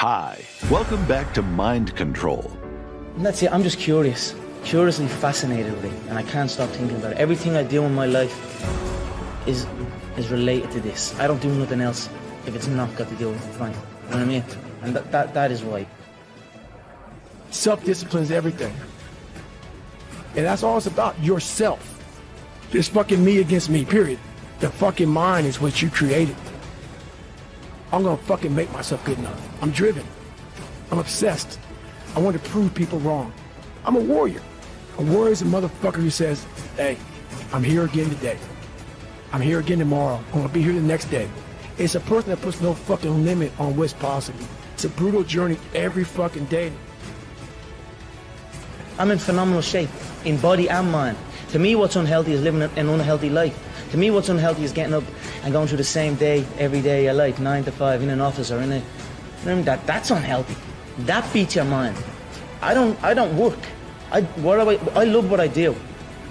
Hi, welcome back to Mind Control. And that's it, I'm just curious. Curiously fascinated with it, and I can't stop thinking about it. Everything I do in my life is related to this. I don't do nothing else if it's not got to do with flying. You know what I mean? And that is why. Self-discipline is everything. And that's all it's about, yourself. It's fucking me against me, period. The fucking mind is what you created. I'm gonna fucking make myself good enough. I'm driven. I'm obsessed. I want to prove people wrong. I'm a warrior. A warrior is a motherfucker who says, hey, I'm here again today. I'm here again tomorrow. I'm gonna be here the next day. It's a person that puts no fucking limit on what's possible. It's a brutal journey every fucking day. I'm in phenomenal shape, in body and mind. To me, what's unhealthy is living an unhealthy life. To me, what's unhealthy is getting up and going through the same day every day of life, 9 to 5, in an office or in a... That's unhealthy. That beats your mind. I don't work. I love what I do,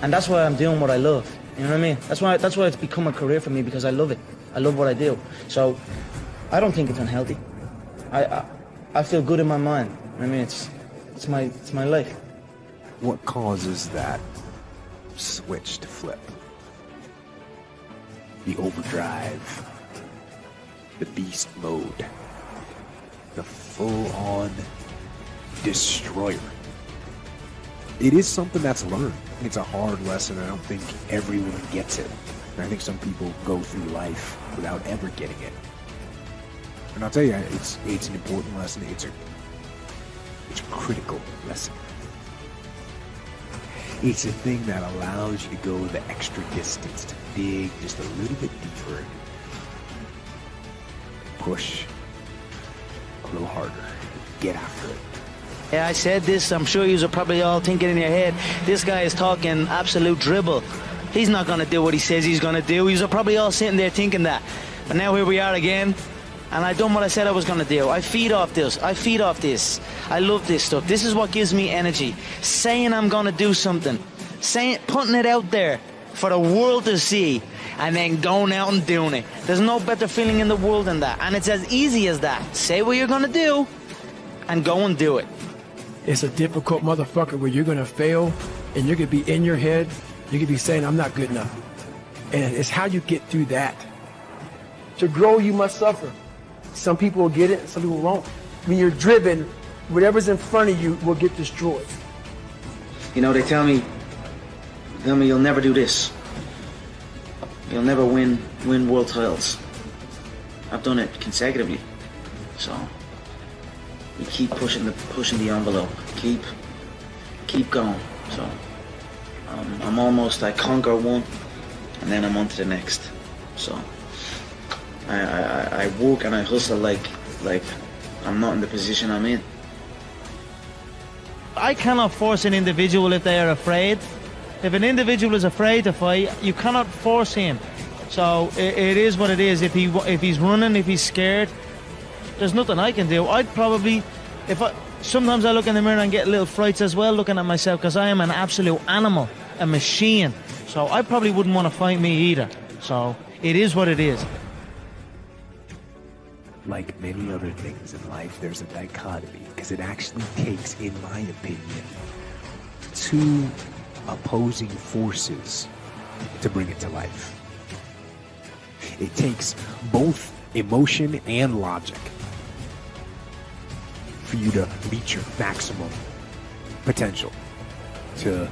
and that's why I'm doing what I love. You know what I mean? That's why it's become a career for me, because I love it. I love what I do. So I don't think it's unhealthy. I feel good in my mind. I mean, it's my life. What causes that switch to flip? The overdrive, the beast mode, the full-on destroyer. It is something that's learned. It's a hard lesson. I don't think everyone gets it. And I think some people go through life without ever getting it. And I'll tell you, it's an important lesson. It's a critical lesson. It's a thing that allows you to go the extra distance, to dig just a little bit deeper, push a little harder, get after it. Yeah, I said this, I'm sure you're probably all thinking in your head, this guy is talking absolute dribble. He's not going to do what he says he's going to do. You're probably all sitting there thinking that. But now here we are again, and I done what I said I was going to do. I feed off this. I love this stuff. This is what gives me energy. Saying I'm going to do something. Putting it out there for the world to see, and then going out and doing it. There's no better feeling in the world than that. And it's as easy as that. Say what you're going to do, and go and do it. It's a difficult motherfucker where you're gonna fail, and you're gonna be in your head, you're gonna be saying, I'm not good enough. And it's how you get through that. To grow, you must suffer. Some people will get it, some people won't. When you're driven, whatever's in front of you will get destroyed. You know, they tell me you'll never do this. You'll never win world titles. I've done it consecutively. So you keep pushing the envelope. Keep going. So I conquer one, and then I'm on to the next. So I work and I hustle like I'm not in the position I'm in. I cannot force an individual if they are afraid. If an individual is afraid to fight, you cannot force him. So it is what it is. If he's running, if he's scared, there's nothing I can do. Sometimes I look in the mirror and get little frights as well looking at myself, because I am an absolute animal, a machine. So I probably wouldn't want to fight me either. So it is what it is. Like many other things in life, there's a dichotomy, because it actually takes, in my opinion, two opposing forces to bring it to life. It takes both emotion and logic for you to reach your maximum potential, to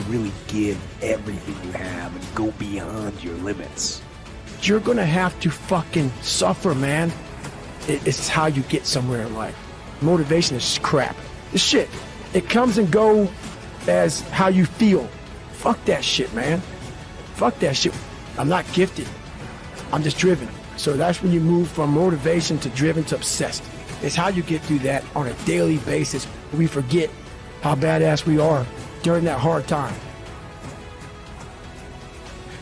really give everything you have and go beyond your limits. You're gonna have to fucking suffer, man. It's how you get somewhere in life. Motivation is crap. It's shit. It comes and go as how you feel. Fuck that shit, man. Fuck that shit. I'm not gifted. I'm just driven. So that's when you move from motivation to driven to obsessed. It's how you get through that on a daily basis. We forget how badass we are during that hard time.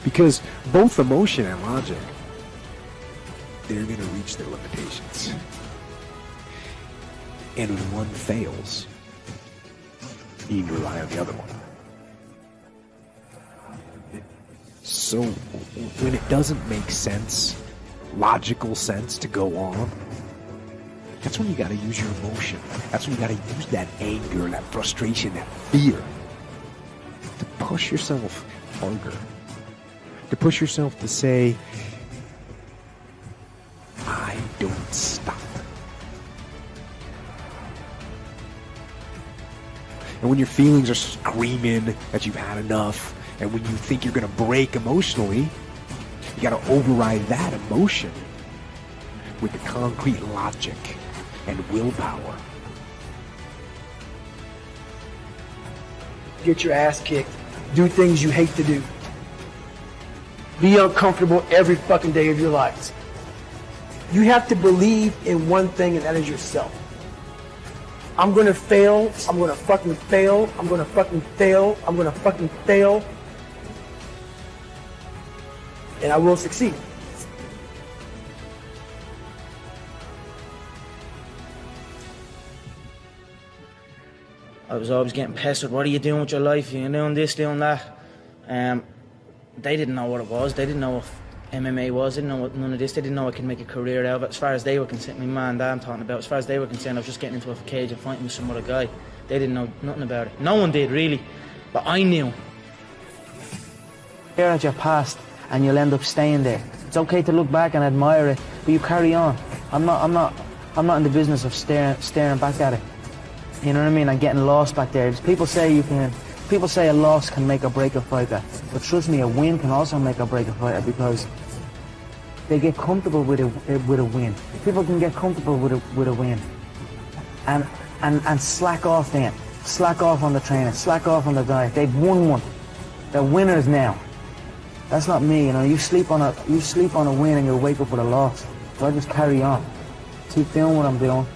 Because both emotion and logic, they're going to reach their limitations. And when one fails, you need to rely on the other one. So when it doesn't make sense, logical sense to go on, That's when you got to use your emotion. That's when you got to use that anger, that frustration, that fear to push yourself harder. To push yourself to say, I don't stop. And when your feelings are screaming that you've had enough, and when you think you're going to break emotionally, you got to override that emotion with the concrete logic and willpower. Get your ass kicked. Do things you hate to do. Be uncomfortable every fucking day of your lives. You have to believe in one thing, and that is yourself. I'm gonna fail. I'm gonna fucking fail. I'm gonna fucking fail. I'm gonna fucking fail. And I will succeed. I was always getting pestered. What are you doing with your life? You're doing this, doing that. They didn't know what it was. They didn't know what MMA was. They didn't know what none of this. They didn't know I could make a career out of it. As far as they were concerned, my man and dad I'm talking about, as far as they were concerned, I was just getting into a cage and fighting with some other guy. They didn't know nothing about it. No one did, really. But I knew. You're at your past and you'll end up staying there. It's okay to look back and admire it, but you carry on. I'm not in the business of staring back at it. You know what I mean? I'm getting lost back there. People say a loss can make or break a fighter, but trust me, a win can also make or break a fighter because they get comfortable with a win. People can get comfortable with a win, and slack off then. Slack off on the training. Slack off on the diet. They've won one. They're winners now. That's not me. You know, you sleep on a win and you'll wake up with a loss. So I just carry on, keep doing what I'm doing.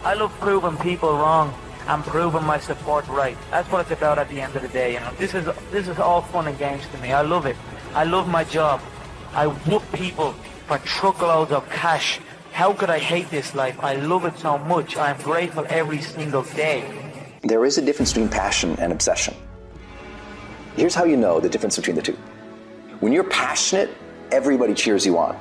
I love proving people wrong and proving my support right. That's what it's about at the end of the day, you know. This is all fun and games to me. I love it. I love my job. I whoop people for truckloads of cash. How could I hate this life? I love it so much. I'm grateful every single day. There is a difference between passion and obsession. Here's how you know the difference between the two. When you're passionate, everybody cheers you on.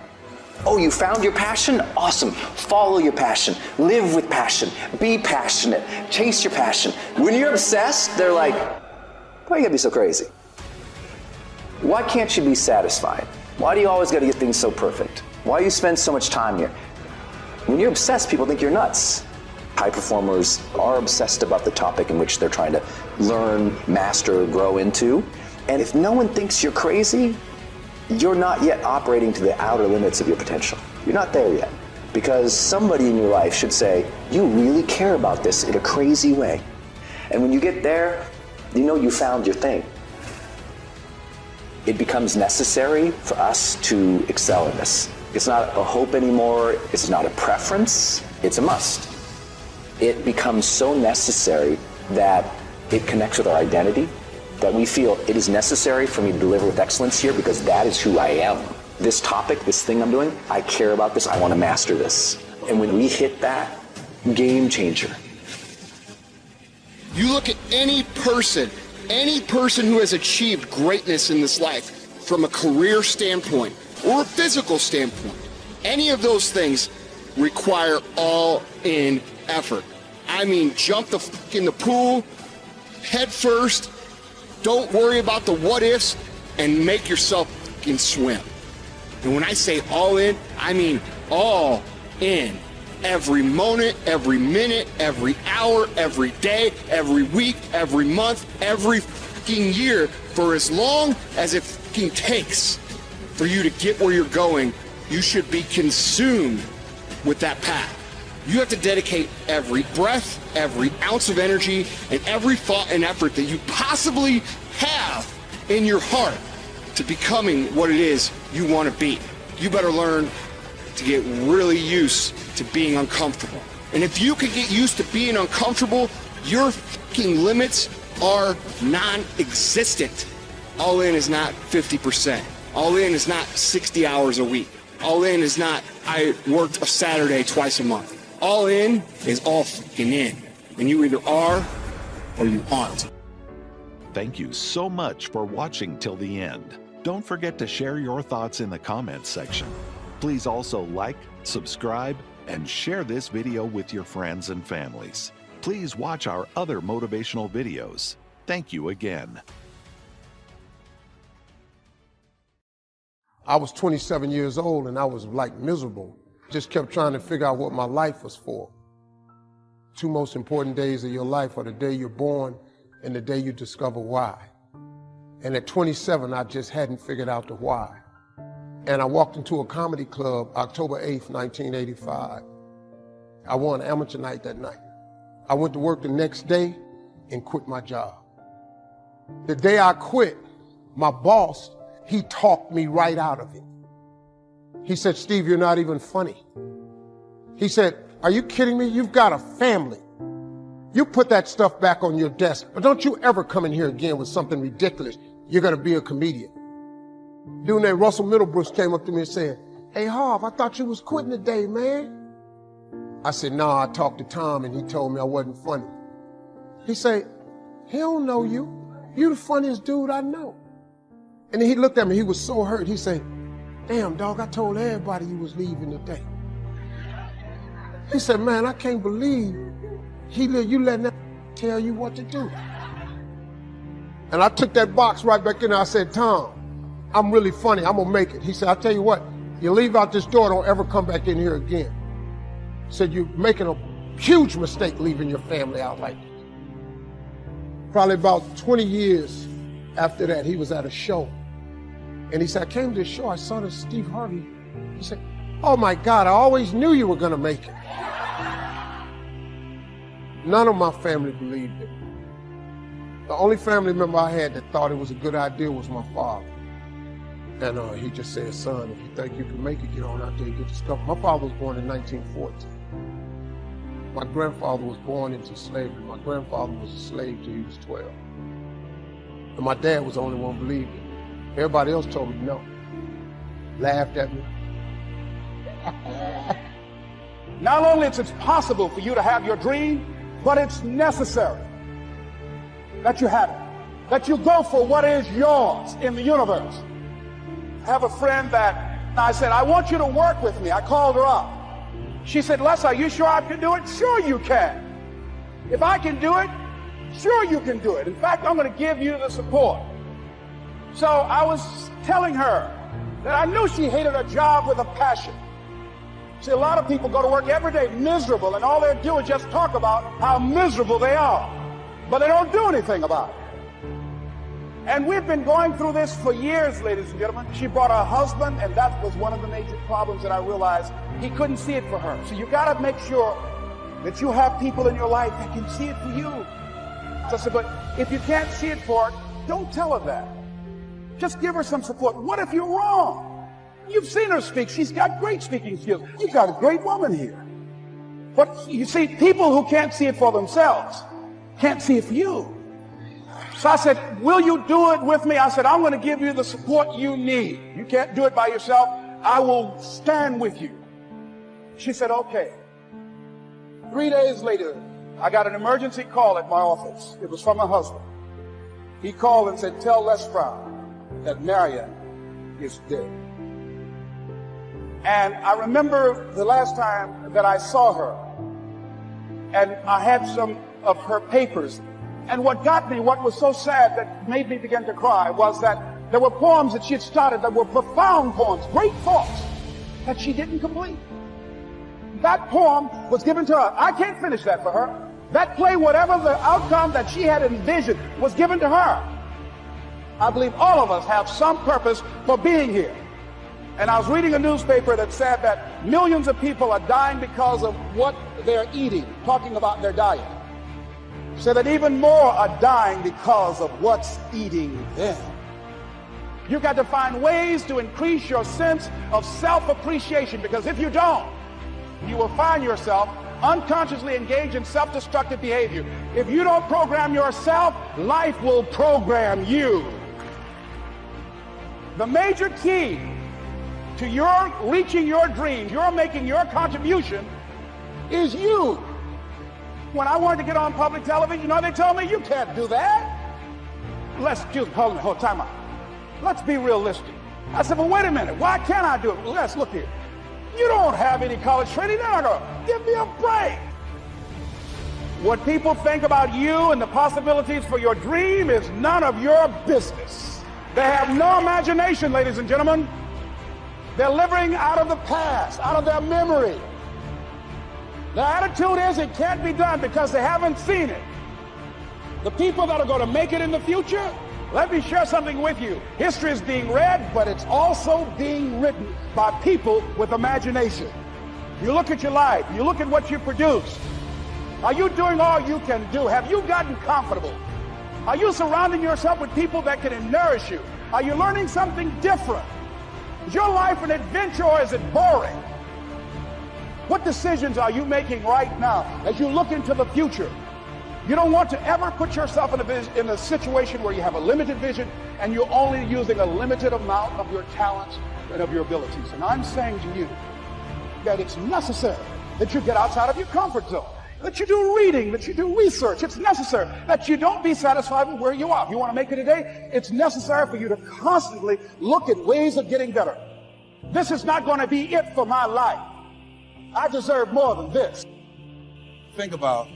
Oh, you found your passion? Awesome. Follow your passion. Live with passion. Be passionate. Chase your passion. When you're obsessed, they're like, why you gotta be so crazy? Why can't you be satisfied? Why do you always gotta get things so perfect? Why do you spend so much time here? When you're obsessed, people think you're nuts. High performers are obsessed about the topic in which they're trying to learn, master, grow into. And if no one thinks you're crazy, you're not yet operating to the outer limits of your potential. You're not there yet. Because somebody in your life should say, you really care about this in a crazy way. And when you get there, you know you found your thing. It becomes necessary for us to excel in this. It's not a hope anymore. It's not a preference. It's a must. It becomes so necessary that it connects with our identity, that we feel it is necessary for me to deliver with excellence here because that is who I am. This topic, this thing I'm doing, I care about this, I want to master this. And when we hit that, game changer. You look at any person who has achieved greatness in this life from a career standpoint or a physical standpoint, any of those things require all-in effort. I mean, jump the fuck in the pool, head first, don't worry about the what-ifs, and make yourself fucking swim. And when I say all in, I mean all in. Every moment, every minute, every hour, every day, every week, every month, every fucking year, for as long as it fucking takes for you to get where you're going, you should be consumed with that path. You have to dedicate every breath, every ounce of energy, and every thought and effort that you possibly have in your heart to becoming what it is you want to be. You better learn to get really used to being uncomfortable. And if you can get used to being uncomfortable, your fucking limits are non-existent. All in is not 50%. All in is not 60 hours a week. All in is not, I worked a Saturday twice a month. All in is all fucking in. And you either are or you aren't. Thank you so much for watching till the end. Don't forget to share your thoughts in the comments section. Please also like, subscribe, and share this video with your friends and families. Please watch our other motivational videos. Thank you again. I was 27 years old and I was like miserable. Just kept trying to figure out what my life was for. Two most important days of your life are the day you're born and the day you discover why. And at 27, I just hadn't figured out the why. And I walked into a comedy club October 8th, 1985. I won amateur night that night. I went to work the next day and quit my job. The day I quit, my boss, he talked me right out of it. He said, "Steve, you're not even funny." He said, "Are you kidding me? You've got a family. You put that stuff back on your desk, but don't you ever come in here again with something ridiculous. You're going to be a comedian." Dude named Russell Middlebrooks came up to me and said, "Hey, Harv, I thought you was quitting today, man." I said, "Nah, I talked to Tom and he told me I wasn't funny." He said, "He don't know you. You the funniest dude I know." And then he looked at me, he was so hurt. He said, "Damn, dog, I told everybody you was leaving today." He said, "Man, I can't believe you letting that tell you what to do." And I took that box right back in there. I said, "Tom, I'm really funny. I'm going to make it." He said, "I'll tell you what, you leave out this door, don't ever come back in here again." He said, "You're making a huge mistake leaving your family out like this." Probably about 20 years after that, he was at a show. And he said, "I came to the show, I saw this Steve Harvey." He said, "Oh my God, I always knew you were going to make it." None of my family believed it. The only family member I had that thought it was a good idea was my father. And he just said, "Son, if you think you can make it, get on out there and get the stuff." My father was born in 1914. My grandfather was born into slavery. My grandfather was a slave till he was 12. And my dad was the only one who believed it. Everybody else told me no. Laughed at me. Not only is it possible for you to have your dream, but it's necessary that you have it, that you go for what is yours in the universe. I have a friend that I said, "I want you to work with me." I called her up. She said, "Les, are you sure I can do it?" "Sure you can. If I can do it, sure you can do it. In fact, I'm going to give you the support." So I was telling her that I knew she hated her job with a passion. See, a lot of people go to work every day miserable, and all they do is just talk about how miserable they are. But they don't do anything about it. And we've been going through this for years, ladies and gentlemen. She brought her husband, and that was one of the major problems that I realized. He couldn't see it for her. So you got to make sure that you have people in your life that can see it for you. So I said, but if you can't see it for her, don't tell her that. Just give her some support. What if you're wrong? You've seen her speak. She's got great speaking skills. You've got a great woman here. But you see, people who can't see it for themselves can't see it for you. So I said, "Will you do it with me?" I said, "I'm going to give you the support you need. You can't do it by yourself. I will stand with you." She said, "Okay." 3 days later, I got an emergency call at my office. It was from my husband. He called and said, "Tell Les Brown that Marion is dead." And I remember the last time that I saw her, and I had some of her papers. And what got me, what was so sad that made me begin to cry, was that there were poems that she had started that were profound poems, great thoughts, that she didn't complete. That poem was given to her. I can't finish that for her. That play, whatever the outcome that she had envisioned, was given to her. I believe all of us have some purpose for being here. And I was reading a newspaper that said that millions of people are dying because of what they're eating, talking about their diet. So that even more are dying because of what's eating them. You've got to find ways to increase your sense of self-appreciation, because if you don't, you will find yourself unconsciously engaged in self-destructive behavior. If you don't program yourself, life will program you. The major key to your reaching your dreams, your making your contribution, is you. When I wanted to get on public television, you know, they told me, "You can't do that." Hold time out. Let's be realistic. I said, well, wait a minute. Why can't I do it? Well, let's look here. You don't have any college training. They're not going to give me a break. What people think about you and the possibilities for your dream is none of your business. They have no imagination, ladies and gentlemen. They're living out of the past, out of their memory. The attitude is it can't be done because they haven't seen it. The people that are going to make it in the future, let me share something with you. History is being read, but it's also being written by people with imagination. You look at your life, you look at what you produce. Are you doing all you can do? Have you gotten comfortable? Are you surrounding yourself with people that can nourish you? Are you learning something different? Is your life an adventure or is it boring? What decisions are you making right now as you look into the future? You don't want to ever put yourself in a situation where you have a limited vision and you're only using a limited amount of your talents and of your abilities. And I'm saying to you that it's necessary that you get outside of your comfort zone, that you do reading, that you do research. It's necessary that you don't be satisfied with where you are. If you want to make it today, it's necessary for you to constantly look at ways of getting better. This is not going to be it for my life. I deserve more than this. Think about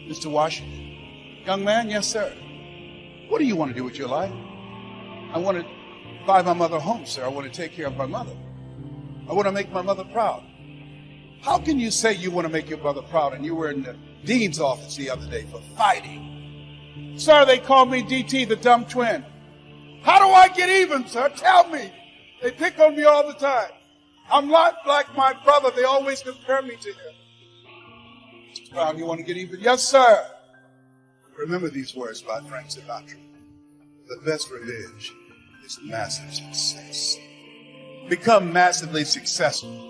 Mr. Washington. Young man, yes, sir. What do you want to do with your life? I want to buy my mother a home, sir. I want to take care of my mother. I want to make my mother proud. How can you say you want to make your mother proud and you were in the dean's office the other day for fighting? Sir, they call me DT, the dumb twin. How do I get even, sir? Tell me. They pick on me all the time. I'm not like my brother. They always compare me to him. Mr. Brown, you want to get even? Yes, sir. Remember these words by Frank Sinatra. The best revenge is massive success. Become massively successful.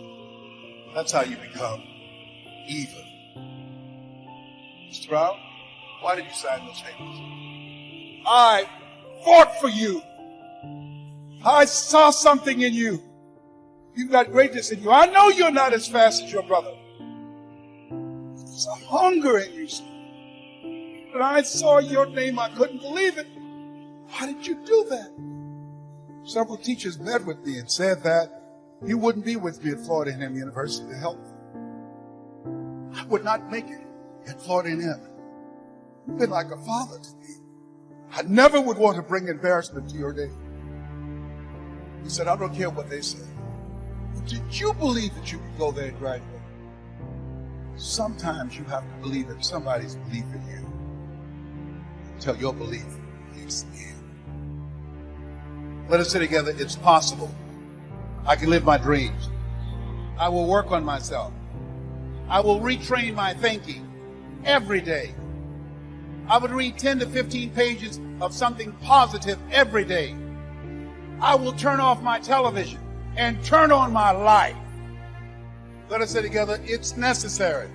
That's how you become even. Mr. Brown, why did you sign those papers? I fought for you. I saw something in you. You've got greatness in you. I know you're not as fast as your brother. There's a hunger in you, sir. When I saw your name, I couldn't believe it. Why did you do that? Several teachers met with me and said that you wouldn't be with me at Florida A&M University to help me. I would not make it at Florida A&M. You've been like a father to me. I never would want to bring embarrassment to your name. He said, I don't care what they say. Did you believe that you could go there and graduate? Sometimes you have to believe in somebody's belief in you until your belief kicks in. Let us say together, it's possible. I can live my dreams. I will work on myself. I will retrain my thinking every day. I would read 10 to 15 pages of something positive every day. I will turn off my television and turn on my life. Let us say together, it's necessary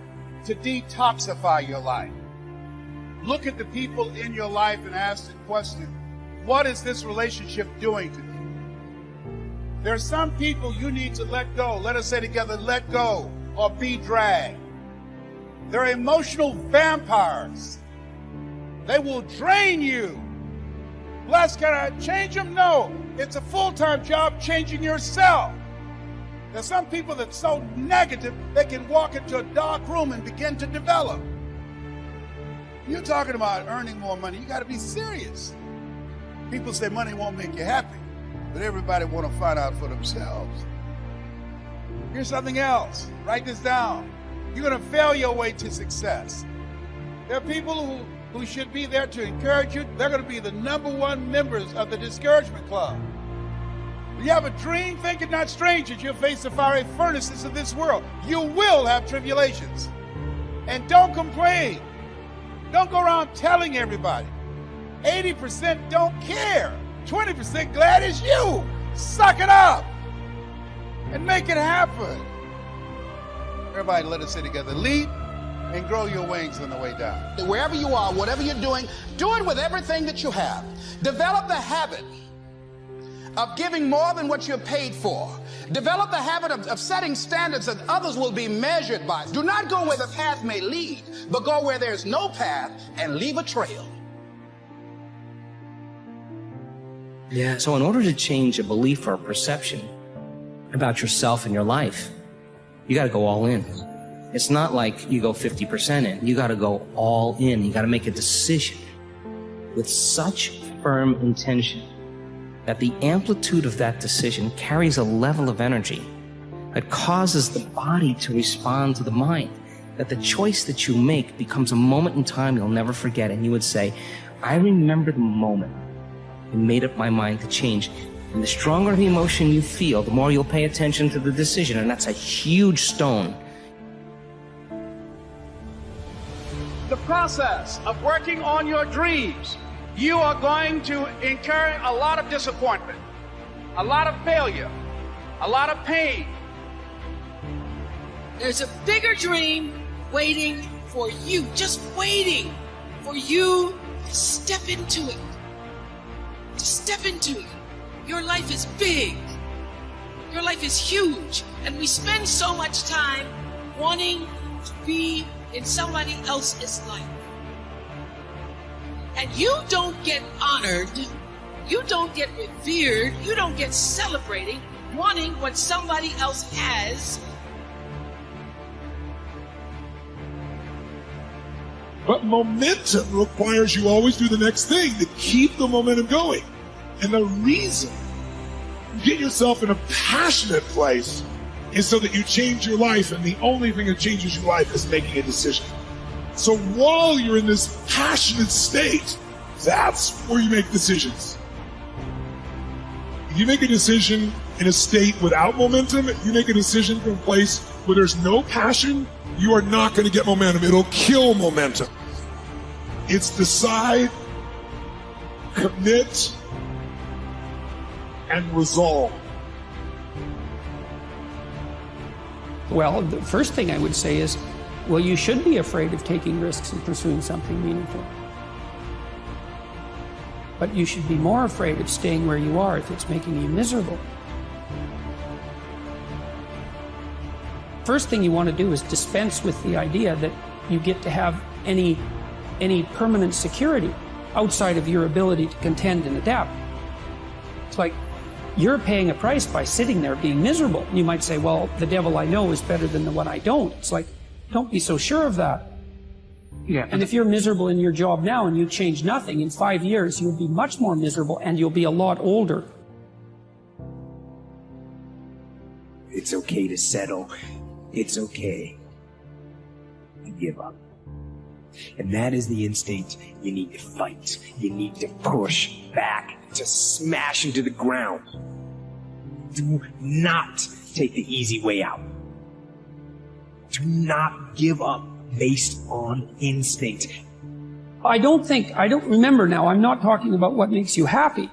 to detoxify your life. Look at the people in your life and ask the question, what is this relationship doing to me? There are some people you need to let go. Let us say together, let go or be dragged. They're emotional vampires. They will drain you. Les, can I change them? No. It's a full-time job changing yourself. There's some people that's so negative, they can walk into a dark room and begin to develop. You're talking about earning more money. You got to be serious. People say money won't make you happy, but everybody want to find out for themselves. Here's something else. Write this down. You're going to fail your way to success. There are people who should be there to encourage you. They're going to be the #1 members of the discouragement club. When you have a dream, think it not strange that you'll face the fiery furnaces of this world. You will have tribulations. And don't complain. Don't go around telling everybody. 80% don't care. 20% glad it's you. Suck it up and make it happen. Everybody, let us say together, leap and grow your wings on the way down. Wherever you are, whatever you're doing, do it with everything that you have. Develop the habit of giving more than what you're paid for. Develop the habit of setting standards that others will be measured by. Do not go where the path may lead, but go where there's no path and leave a trail. Yeah. So in order to change a belief or a perception about yourself and your life, you got to go all in. It's not like you go 50% in. You got to go all in. You got to make a decision with such firm intention that the amplitude of that decision carries a level of energy that causes the body to respond to the mind, that the choice that you make becomes a moment in time you'll never forget. And you would say, I remember the moment I made up my mind to change. And the stronger the emotion you feel, the more you'll pay attention to the decision. And that's a huge stone. The process of working on your dreams, you are going to incur a lot of disappointment, a lot of failure, a lot of pain. There's a bigger dream waiting for you, just waiting for you to step into it. To step into it. Your life is big. Your life is huge. And we spend so much time wanting to be in somebody else's life. And you don't get honored, you don't get revered, you don't get celebrated wanting what somebody else has. But momentum requires you always do the next thing to keep the momentum going. And the reason you get yourself in a passionate place is so that you change your life, and the only thing that changes your life is making a decision. So while you're in this passionate state, that's where you make decisions. If you make a decision in a state without momentum, if you make a decision from a place where there's no passion, you are not going to get momentum. It'll kill momentum. It's decide, commit, and resolve. Well, the first thing I would say is, well, you should be afraid of taking risks and pursuing something meaningful. But you should be more afraid of staying where you are if it's making you miserable. First thing you want to do is dispense with the idea that you get to have any permanent security outside of your ability to contend and adapt. It's like you're paying a price by sitting there being miserable. You might say, well, the devil I know is better than the one I don't. It's like, don't be so sure of that. Yeah. And if you're miserable in your job now and you change nothing, in 5 years you'll be much more miserable and you'll be a lot older. It's okay to settle. It's okay to give up. And that is the instinct you need to fight. You need to push back, to smash into the ground. Do not take the easy way out. Do not give up based on instinct. I don't remember now, I'm not talking about what makes you happy.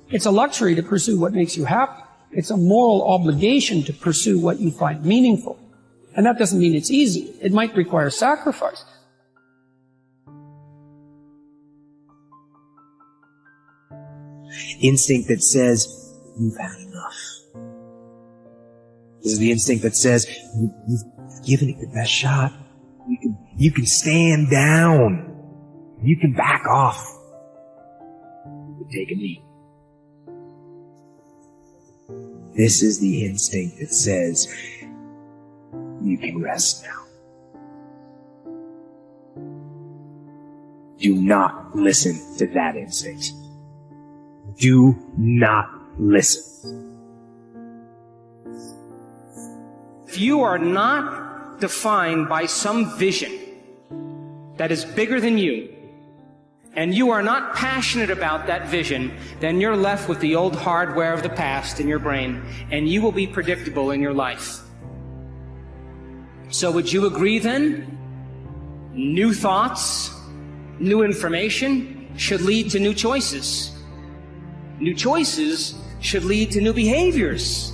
It's a luxury to pursue what makes you happy. It's a moral obligation to pursue what you find meaningful. And that doesn't mean it's easy. It might require sacrifice. Instinct that says, you've had enough. This is the instinct that says, you've given it your best shot. You can stand down. You can back off. You can take a knee. This is the instinct that says, you can rest now. Do not listen to that instinct. Do not listen. If you are not defined by some vision that is bigger than you, and you are not passionate about that vision, then you're left with the old hardware of the past in your brain, and you will be predictable in your life. So would you agree then? New thoughts, new information should lead to new choices. New choices should lead to new behaviors.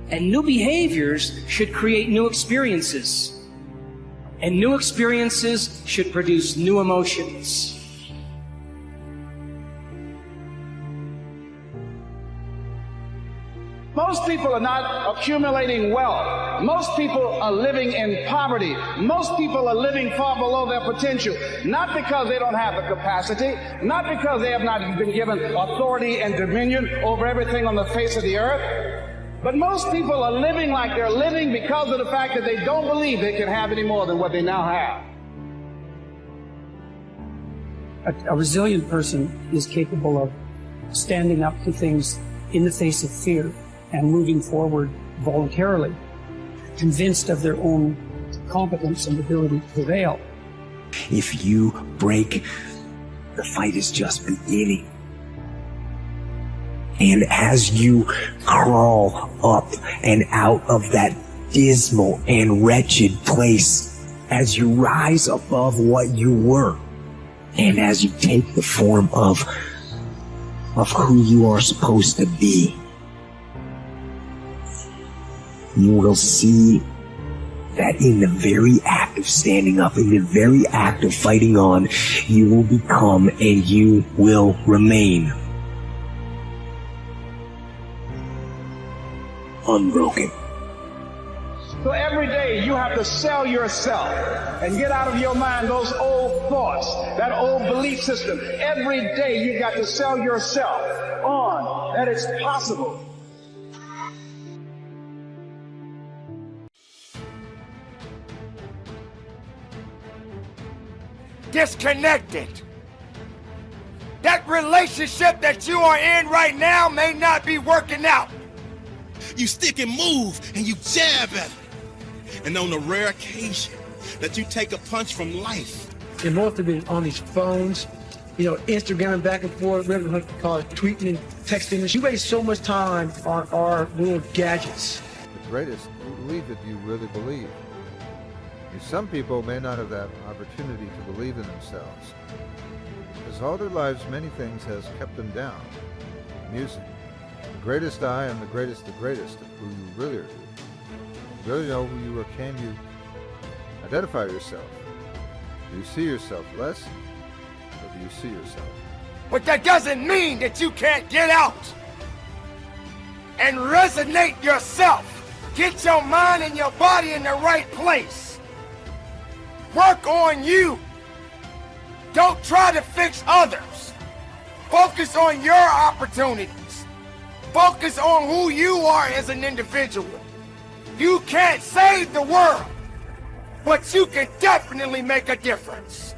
And new behaviors should create new experiences. And new experiences should produce new emotions. Most people are not accumulating wealth. Most people are living in poverty. Most people are living far below their potential. Not because they don't have the capacity, not because they have not been given authority and dominion over everything on the face of the earth, but most people are living like they're living because of the fact that they don't believe they can have any more than what they now have. A resilient person is capable of standing up to things in the face of fear and moving forward voluntarily, convinced of their own competence and ability to prevail. If you break, the fight is just beginning. And as you crawl up and out of that dismal and wretched place, as you rise above what you were, and as you take the form of who you are supposed to be, you will see that in the very act of standing up, in the very act of fighting on, you will become and you will remain unbroken. So every day you have to sell yourself and get out of your mind those old thoughts, that old belief system. Every day you got to sell yourself on that it's possible. Disconnected. That relationship that you are in right now may not be working out. You stick and move and you jab at it. And on the rare occasion that you take a punch from life. And most of it on these phones, Instagram back and forth, whatever you call it, tweeting and texting. You waste so much time on our little gadgets. The greatest, believe that you really believe. Some people may not have that opportunity to believe in themselves, because all their lives many things has kept them down. Music, the greatest I am the greatest of who you really are. You really know who you are. Can you identify yourself? Do you see yourself less, or do you see yourself? But that doesn't mean that you can't get out and resonate yourself. Get your mind and your body in the right place. Work on you. Don't try to fix others. Focus on your opportunities. Focus on who you are as an individual. You can't save the world, but you can definitely make a difference.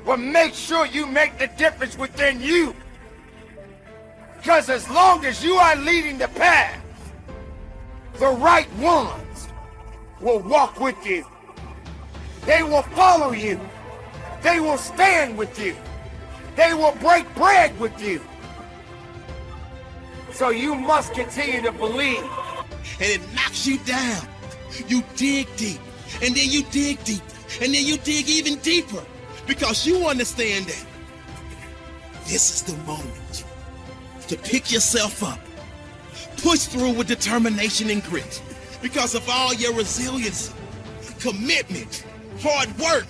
But make sure you make the difference within you. Because as long as you are leading the path, the right ones will walk with you. They will follow you. They will stand with you. They will break bread with you. So you must continue to believe. And it knocks you down. You dig deep. And then you dig deeper. And then you dig even deeper. Because you understand that this is the moment to pick yourself up. Push through with determination and grit. Because of all your resilience, commitment, hard work,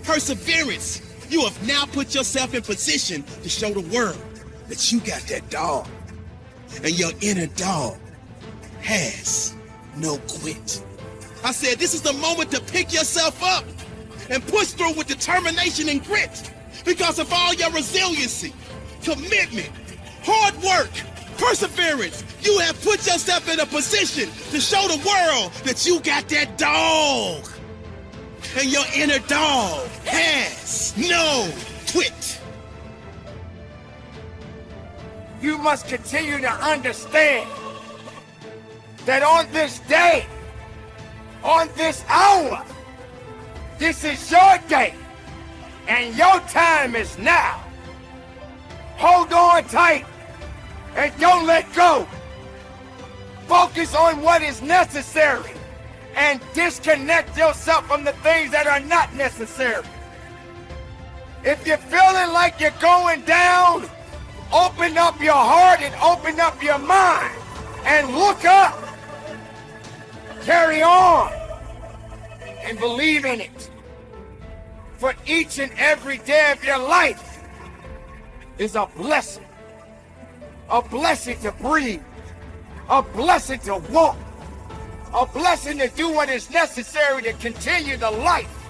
perseverance, you have now put yourself in position to show the world that you got that dog. And your inner dog has no quit. I said this is the moment to pick yourself up and push through with determination and grit. Because of all your resiliency, commitment, hard work, perseverance, you have put yourself in a position to show the world that you got that dog. And your inner dog has no quit. You must continue to understand that on this day, on this hour, this is your day, and your time is now. Hold on tight and don't let go. Focus on what is necessary and disconnect yourself from the things that are not necessary. If you're feeling like you're going down, open up your heart and open up your mind and look up. Carry on and believe in it. For each and every day of your life is a blessing to breathe, a blessing to walk, a blessing to do what is necessary to continue the life,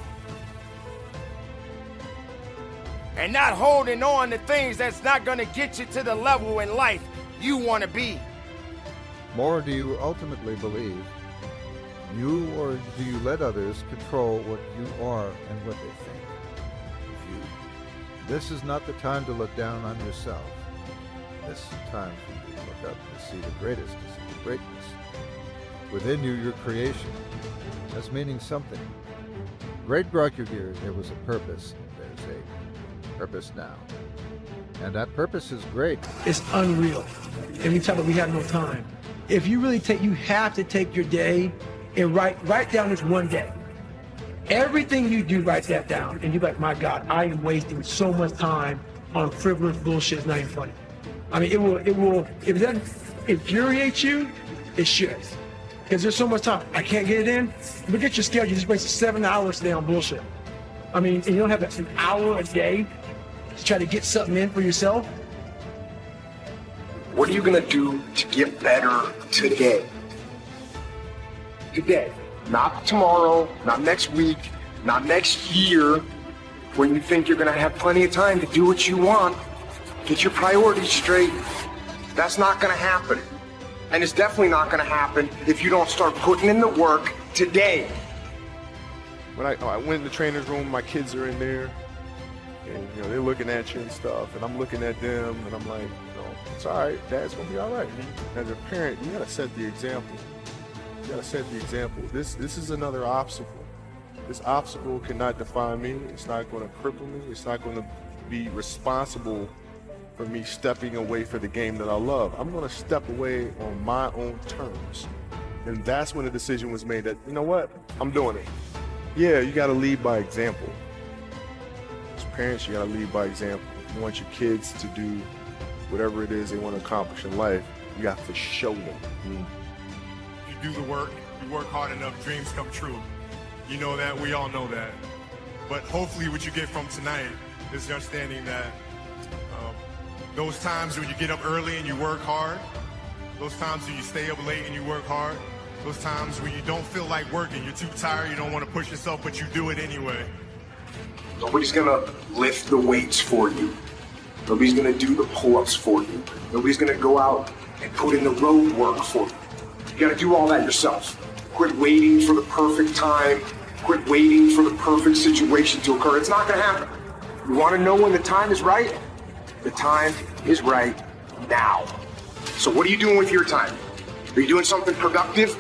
and not holding on to things that's not going to get you to the level in life you want to be. More do you ultimately believe? You, or do you let others control what you are and what they think of you? This is not the time to look down on yourself. This is the time for you to look up to see the greatest, to see the greatness. Within you, your creation has meaning something. Great brought you here. There was a purpose. There's a purpose now. And that purpose is great. It's unreal. And we tell them we have no time. If you really you have to take your day and write down this one day. Everything you do, write that down. And you're like, my God, I am wasting so much time on frivolous bullshit. It's not even funny. I mean, it will, if it doesn't infuriate you, it should. Because there's so much time. I can't get it in. Look at your schedule. You just wasted 7 hours today on bullshit. I mean, and you don't have an hour a day to try to get something in for yourself. What are you gonna do to get better today? Today. Not tomorrow, not next week, not next year, when you think you're gonna have plenty of time to do what you want. Get your priorities straight. That's not gonna happen. And it's definitely not gonna happen if you don't start putting in the work today. When I went in the trainer's room, my kids are in there, and they're looking at you and stuff, and I'm looking at them, and I'm like, it's all right, Dad's gonna be all right. As a parent, you gotta set the example. You gotta set the example. This is another obstacle. This obstacle cannot define me. It's not gonna cripple me. It's not gonna be responsible for me stepping away for the game that I love. I'm gonna step away on my own terms. And that's when the decision was made that, you know what, I'm doing it. Yeah, you gotta lead by example. As parents, you gotta lead by example. You want your kids to do whatever it is they want to accomplish in life, you have to show them. You do the work, you work hard enough, dreams come true. You know that, we all know that. But hopefully what you get from tonight is the understanding that those times when you get up early and you work hard, those times when you stay up late and you work hard, those times when you don't feel like working, you're too tired, you don't want to push yourself, but you do it anyway. Nobody's gonna lift the weights for you. Nobody's gonna do the pull-ups for you. Nobody's gonna go out and put in the road work for you. You gotta do all that yourself. Quit waiting for the perfect time. Quit waiting for the perfect situation to occur. It's not gonna happen. You wanna know when the time is right? The time is right now. So what are you doing with your time? Are you doing something productive?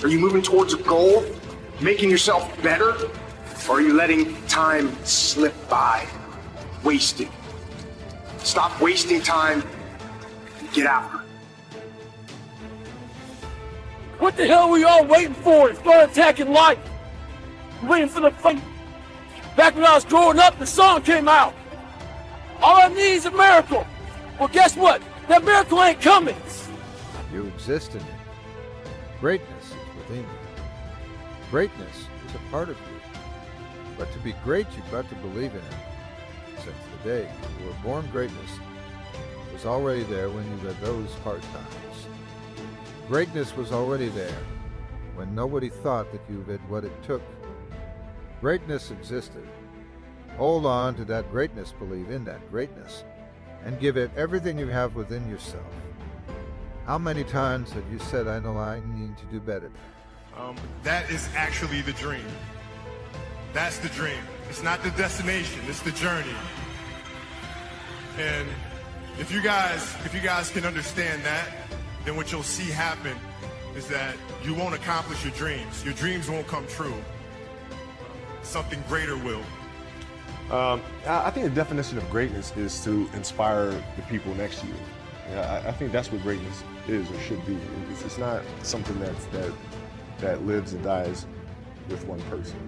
Are you moving towards a goal? Making yourself better? Or are you letting time slip by? Wasting. Stop wasting time. Get after it. What the hell are we all waiting for to start attacking life? Waiting for the fight. Back when I was growing up, the song came out. All I need is a miracle. Well, guess what? That miracle ain't coming. You exist in it. Greatness is within you. Greatness is a part of you. But to be great, you've got to believe in it. Since the day you were born, greatness was already there when you had those hard times. Greatness was already there when nobody thought that you had what it took. Greatness existed. Hold on to that greatness, believe in that greatness, and give it everything you have within yourself. How many times have you said, I know I need to do better? That is actually the dream. That's the dream. It's not the destination, it's the journey. And if you guys can understand that, then what you'll see happen is that you won't accomplish your dreams. Your dreams won't come true. Something greater will. I think the definition of greatness is to inspire the people next to you. I think that's what greatness is or should be. It's not something that lives and dies with one person.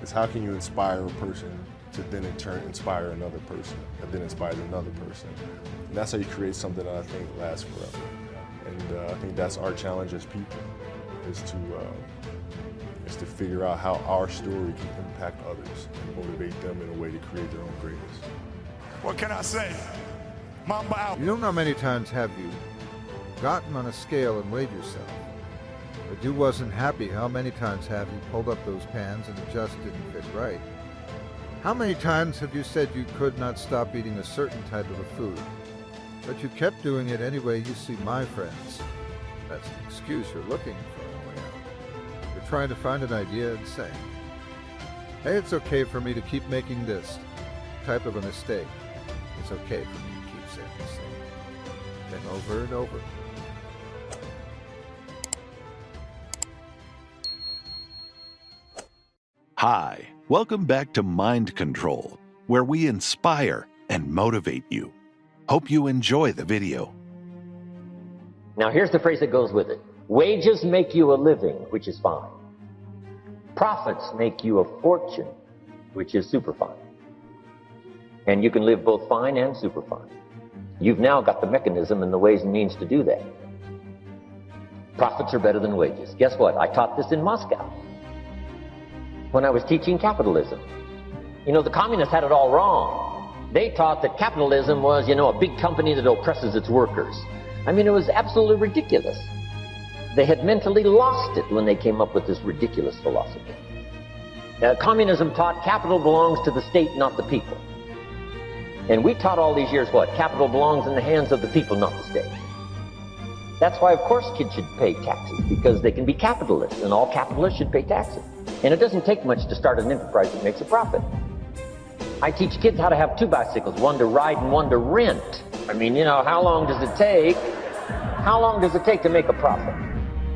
It's how can you inspire a person to then in turn inspire another person, and then inspire another person. And that's how you create something that I think lasts forever. And I think that's our challenge as people, is to figure out how our story can impact others and motivate them in a way to create their own greatness. What can I say? Mamba out. You don't know how many times have you forgotten on a scale and weighed yourself. But you wasn't happy. How many times have you pulled up those pans and it just didn't fit right? How many times have you said you could not stop eating a certain type of a food, but you kept doing it anyway? You see, my friends, that's an excuse you're looking for a way out. You're trying to find an idea and say, hey, it's okay for me to keep making this type of a mistake. It's okay for me to keep saying the same. Then over and over. Hi, welcome back to Mind Control, where we inspire and motivate you. Hope you enjoy the video. Now here's the phrase that goes with it. Wages make you a living, which is fine. Profits make you a fortune, which is super fine. And you can live both fine and super fine. You've now got the mechanism and the ways and means to do that. Profits are better than wages. Guess what? I taught this in Moscow when I was teaching capitalism. You know, the communists had it all wrong. They taught that capitalism was, a big company that oppresses its workers. I mean, it was absolutely ridiculous. They had mentally lost it when they came up with this ridiculous philosophy. Communism taught capital belongs to the state, not the people. And we taught all these years what? Capital belongs in the hands of the people, not the state. That's why, of course, kids should pay taxes, because they can be capitalists, and all capitalists should pay taxes. And it doesn't take much to start an enterprise that makes a profit. I teach kids how to have 2 bicycles, one to ride and one to rent. I mean, how long does it take? How long does it take to make a profit?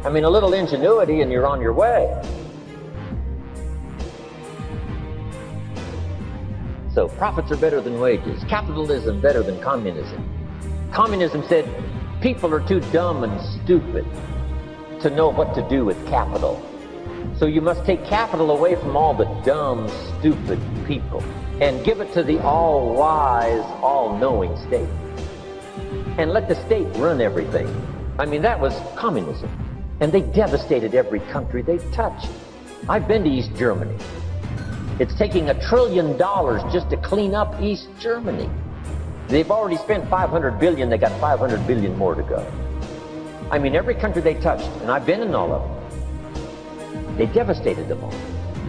I mean, a little ingenuity and you're on your way. So profits are better than wages. Capitalism better than communism. Communism said people are too dumb and stupid to know what to do with capital. So you must take capital away from all the dumb, stupid people and give it to the all-wise, all-knowing state. And let the state run everything. I mean, that was communism. And they devastated every country they touched. I've been to East Germany. It's taking $1 trillion just to clean up East Germany. They've already spent $500 billion. They got $500 billion more to go. I mean, every country they touched, and I've been in all of them, they devastated them all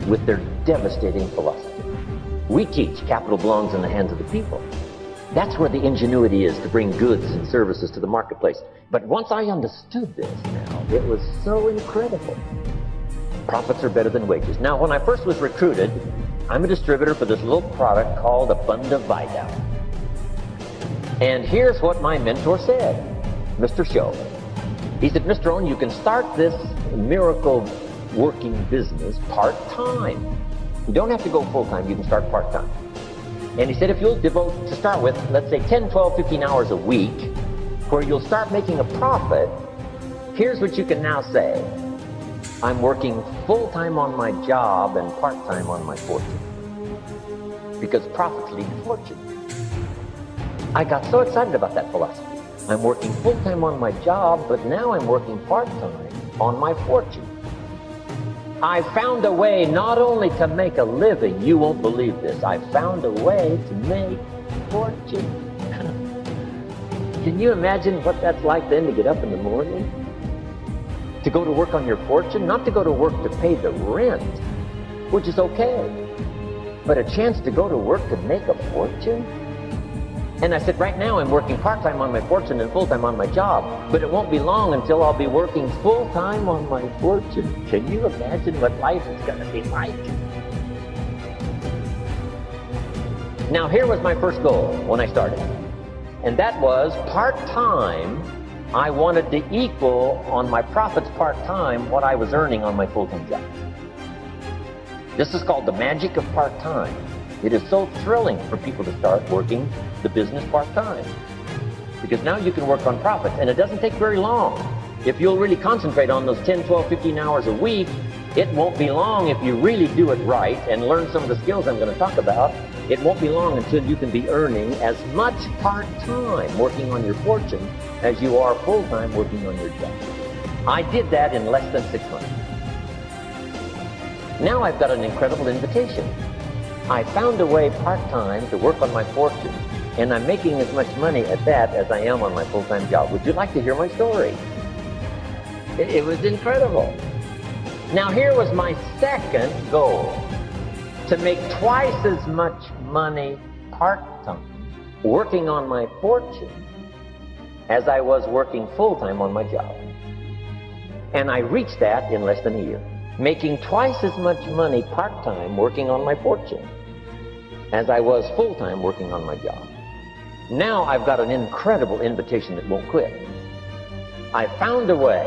with their devastating philosophy. We teach capital belongs in the hands of the people. That's where the ingenuity is to bring goods and services to the marketplace. But once I understood this now, it was so incredible. Profits are better than wages. Now, when I first was recruited, I'm a distributor for this little product called Abunda Vidal. And here's what my mentor said, Mr. Show. He said, Mr. Owen, you can start this miracle working business part-time. You don't have to go full-time, you can start part-time. And he said, if you'll devote, to start with, let's say 10, 12, 15 hours a week, where you'll start making a profit, here's what you can now say. I'm working full-time on my job and part-time on my fortune. Because profits lead to fortune. I got so excited about that philosophy. I'm working full-time on my job, but now I'm working part-time on my fortune. I found a way not only to make a living, you won't believe this, I found a way to make fortune. Can you imagine what that's like then to get up in the morning? To go to work on your fortune? Not to go to work to pay the rent, which is okay, but a chance to go to work to make a fortune? And I said, right now I'm working part-time on my fortune and full-time on my job, but it won't be long until I'll be working full-time on my fortune. Can you imagine what life is going to be like? Now, here was my first goal when I started, and that was part-time. I wanted to equal on my profits part-time what I was earning on my full-time job. This is called the magic of part-time. It is so thrilling for people to start working the business part-time, because now you can work on profits, and it doesn't take very long. If you'll really concentrate on those 10, 12, 15 hours a week, it won't be long if you really do it right and learn some of the skills I'm going to talk about. It won't be long until you can be earning as much part-time working on your fortune as you are full-time working on your job. I did that in less than 6 months. Now I've got an incredible invitation. I found a way part-time to work on my fortune And I'm making as much money at that as I am on my full-time job. Would you like to hear my story? It was incredible. Now here was my second goal, to make twice as much money part-time working on my fortune as I was working full-time on my job. And I reached that in less than a year, making twice as much money part-time working on my fortune as I was full-time working on my job. Now I've got an incredible invitation that won't quit. I found a way,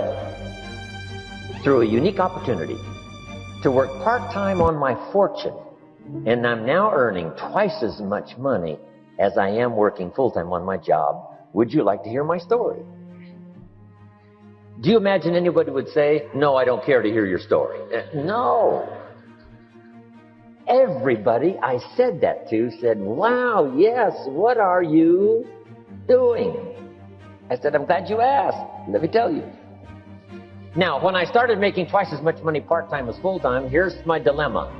through a unique opportunity, to work part-time on my fortune, and I'm now earning twice as much money as I am working full-time on my job. Would you like to hear my story? Do you imagine anybody would say, no, I don't care to hear your story? No. Everybody I said that to said, wow, yes, what are you doing? I said, I'm glad you asked. Let me tell you. Now, when I started making twice as much money part-time as full-time, here's my dilemma.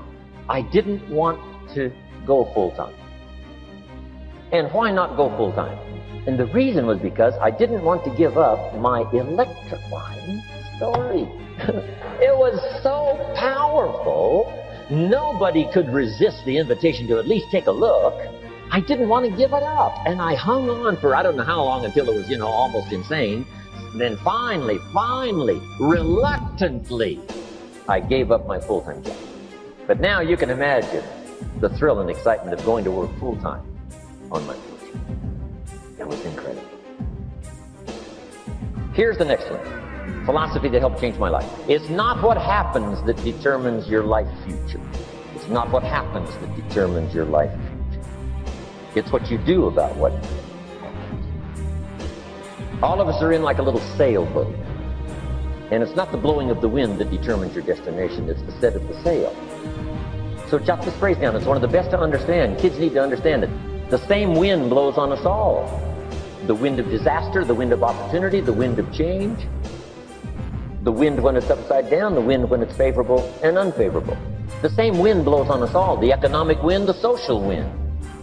I didn't want to go full-time. And why not go full-time? And the reason was because I didn't want to give up my electrifying story. It was so powerful, nobody could resist the invitation to at least take a look. I didn't want to give it up. And I hung on for I don't know how long until it was, almost insane. And then finally, reluctantly, I gave up my full-time job. But now you can imagine the thrill and excitement of going to work full-time on my fortune. It was incredible. Here's the next one. Philosophy that helped change my life. It's not what happens that determines your life future. It's not what happens that determines your life future. It's what you do about what happens. All of us are in like a little sailboat. And it's not the blowing of the wind that determines your destination. It's the set of the sail. So jot this phrase down. It's one of the best to understand. Kids need to understand it. The same wind blows on us all. The wind of disaster, the wind of opportunity, the wind of change. The wind when it's upside down, the wind when it's favorable and unfavorable. The same wind blows on us all. The economic wind, the social wind,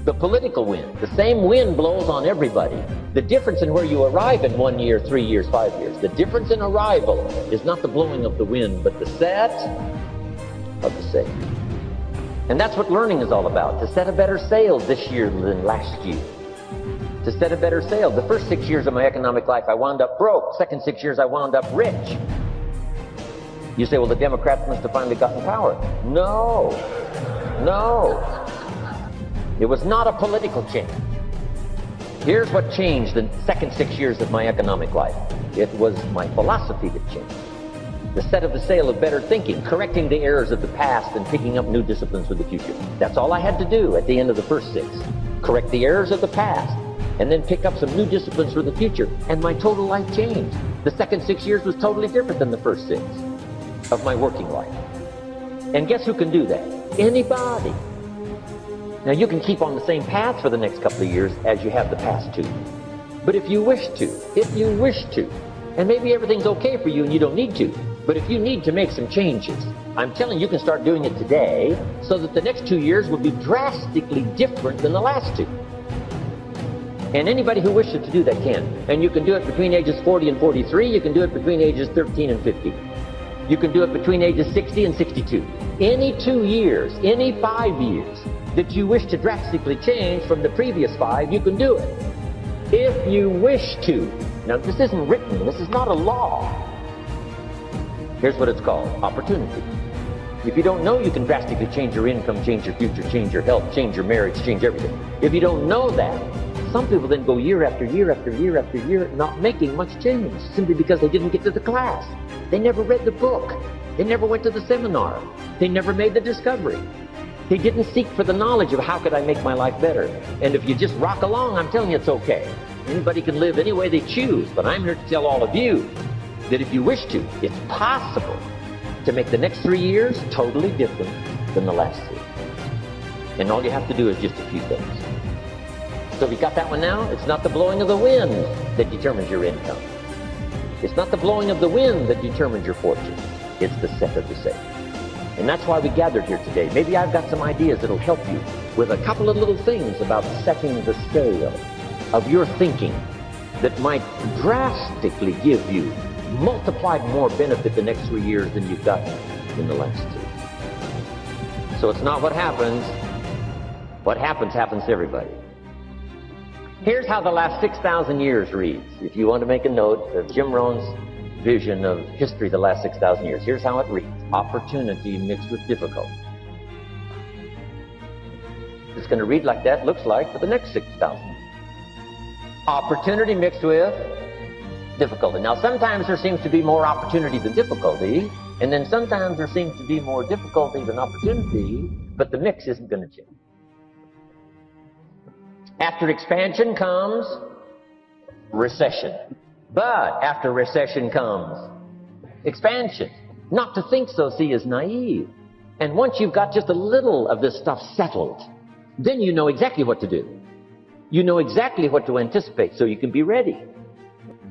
the political wind. The same wind blows on everybody. The difference in where you arrive in 1 year, 3 years, 5 years, the difference in arrival is not the blowing of the wind, but the set of the sail. And that's what learning is all about, to set a better sail this year than last year. To set a better sail. The first 6 years of my economic life, I wound up broke. Second 6 years, I wound up rich. You say, well, the Democrats must have finally gotten power. No. It was not a political change. Here's what changed the second 6 years of my economic life. It was my philosophy that changed. The set of the sail of better thinking, correcting the errors of the past and picking up new disciplines for the future. That's all I had to do at the end of the first 6. Correct the errors of the past and then pick up some new disciplines for the future. And my total life changed. The second 6 years was totally different than the first 6 of my working life. And guess who can do that? Anybody. Now you can keep on the same path for the next couple of years as you have the past 2. But if you wish to, and maybe everything's okay for you and you don't need to, but if you need to make some changes, I'm telling you, you can start doing it today so that the next 2 years will be drastically different than the last 2. And anybody who wishes to do that can. And you can do it between ages 40 and 43. You can do it between ages 13 and 50. You can do it between ages 60 and 62. Any 2 years, any 5 years that you wish to drastically change from the previous 5, you can do it. If you wish to. Now, this isn't written. This is not a law. Here's what it's called, opportunity. If you don't know you can drastically change your income, change your future, change your health, change your marriage, change everything. If you don't know that, some people then go year after year after year after year not making much change simply because they didn't get to the class. They never read the book. They never went to the seminar. They never made the discovery. They didn't seek for the knowledge of how could I make my life better. And if you just rock along, I'm telling you it's okay. Anybody can live any way they choose, but I'm here to tell all of you that if you wish to, it's possible to make the next 3 years totally different than the last 3. And all you have to do is just a few things. So if you got that one now, it's not the blowing of the wind that determines your income. It's not the blowing of the wind that determines your fortune. It's the set of the sail. And that's why we gathered here today. Maybe I've got some ideas that'll help you with a couple of little things about setting the scale of your thinking that might drastically give you multiplied more benefit the next 3 years than you've gotten in the last 2. So it's not what happens. What happens to everybody. Here's how the last 6,000 years reads. If you want to make a note of Jim Rohn's vision of history the last 6,000 years, here's how it reads. Opportunity mixed with difficulty. It's going to read like that, looks like, for the next 6,000 years. Opportunity mixed with difficulty. Now, sometimes there seems to be more opportunity than difficulty, and then sometimes there seems to be more difficulty than opportunity, but the mix isn't going to change. After expansion comes recession. But after recession comes expansion. Not to think so, see, is naive. And once you've got just a little of this stuff settled, then you know exactly what to do. You know exactly what to anticipate, so you can be ready.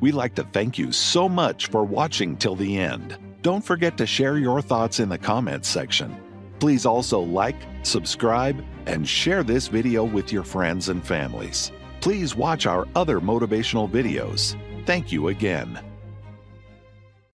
We'd like to thank you so much for watching till the end. Don't forget to share your thoughts in the comments section. Please also like, subscribe, and share this video with your friends and families. Please watch our other motivational videos. Thank you again.